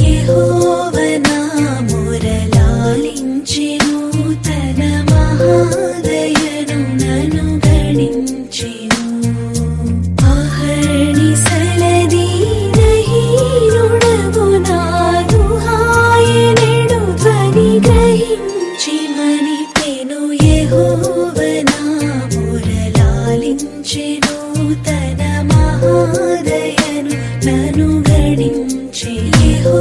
యెహోవా నా మొరలాలించెను, తన మహాదయను నన్ను గణించెను. అహర్నిశలది దహీనుడగు నాదు ఆయనెడు ధ్వని గ్రహించి మనిపెను. యెహోవా నా మొరలాలించెను, తన మహాదయను నన్ను గణించెను.